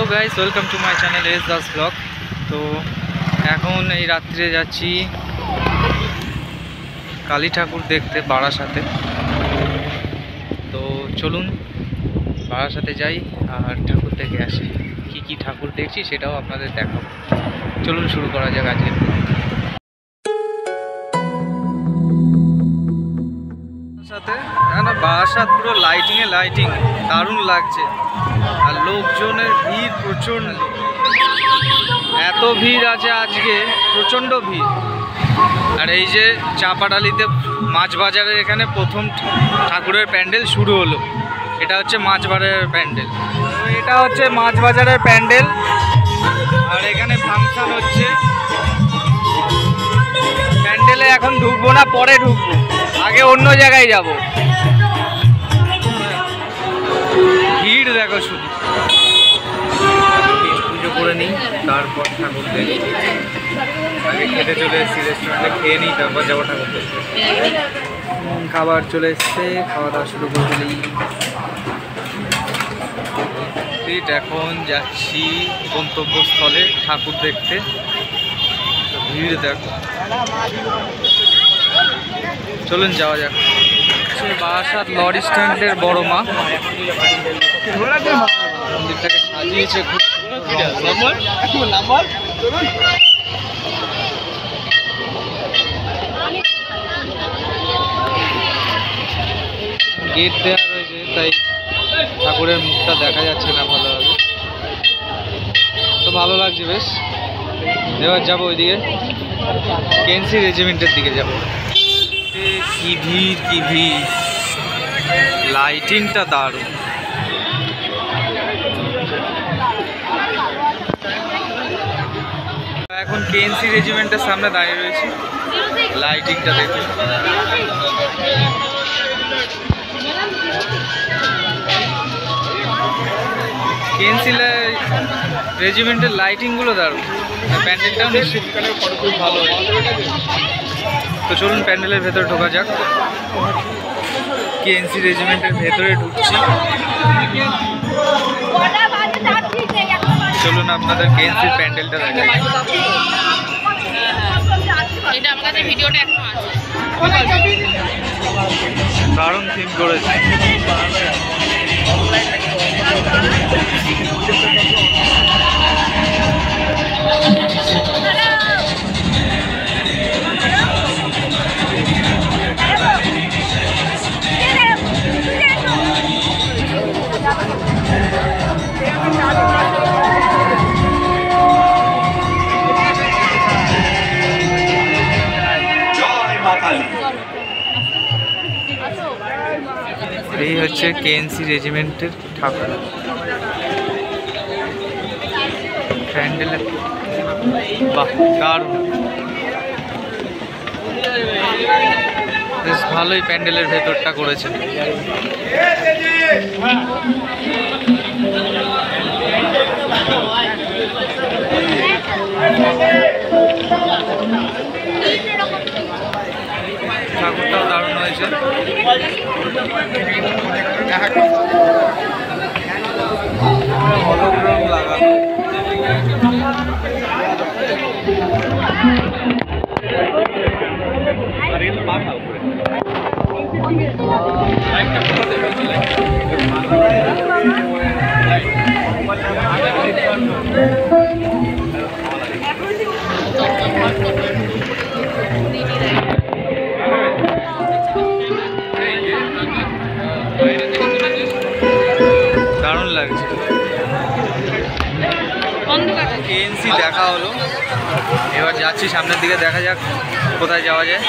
Hello guys, welcome to my channel S Das blog. तो এখন এই রাত্রে যাচ্ছি কালী ঠাকুর দেখতে বারাসাতে। তো চলুন বারাসাতে যাই আর ঠাকুর দেখে আসি। কি কি ঠাকুর দেখছি সেটাও আপনাদের দেখাবো। চলুন শুরু করা যাক আজকের। বারাসাত পুরো লাইটিংয়ে লাইটিং, দারুণ লাগছে। আর লোকজনের ভিড় প্রচণ্ড, এত ভিড় আছে আজকে, প্রচণ্ড ভিড়। আর এই যে চাপাডালিতে মাছ বাজারের এখানে প্রথম ঠাকুরের প্যান্ডেল শুরু হলো। এটা হচ্ছে মাছ বাজারের প্যান্ডেল, এটা হচ্ছে মাছ বাজারের প্যান্ডেল। আর এখানে ফাংশন হচ্ছে। প্যান্ডেলে এখন ঢুকবো না, পরে ঢুকবো, আগে অন্য জায়গায় যাব। ভিড় দেখো শুধু। পুজো করে নিই, তারপর ঠাকুর দেখি। আগে খেতে চলে এসেছি রেস্টুরেন্টে, খেয়ে নিই, তারপর যাবো ঠাকুর দেখতে। খাবার চলে এসছে, খাওয়া দাওয়া শুরু করে দিই। এখন যাচ্ছি গন্তব্যস্থলে ঠাকুর দেখতে। ভিড় দেখো, চলুন যাওয়া যাক। বারাসাত লরি স্ট্যান্ডের বড় মা, মন্দিরটাকে সাজিয়েছে খুব। গেট দেওয়া রয়েছে, তাই ঠাকুরের মুখটা দেখা যাচ্ছে না ভালোভাবে। তো ভালো লাগছে বেশ। এবার যাবো ওইদিকে, কেএনসি রেজিমেন্টের দিকে যাব। কি ভিড়, কি ভিড়, লাইটিংটা দারুণ। এখন কেএনসি রেজিমেন্টের সামনে দাঁড়িয়ে রয়েছি, লাইটিংটা দেখুন। কেএনসি রেজিমেন্টের লাইটিংগুলো দারুণ, প্যান্ডেলটাও শীতকালে খুব ভালো হয়। তো চলুন প্যান্ডেলের ভেতরে ঢোকা যাক। কেএনসি রেজিমেন্টের ভেতরে ঢুকছি। চলুন আপনাদের কেএনসির প্যান্ডেলটা দেখাই। দারুণ থিম করেছে। এই হচ্ছে কেএনসি রেজিমেন্টের ঠাকুর। প্যান্ডেলের বাহ, দারুণ, বেশ ভালোই প্যান্ডেলের ভেতরটা করেছে। ঠাকুরটাও দারুণ হয়েছে। হলোগ্রাম লাগানো। দারুণ লাগছে। কেএনসি দেখা হলো, এবার যাচ্ছি সামনের দিকে, দেখা যাক কোথায় যাওয়া যায়।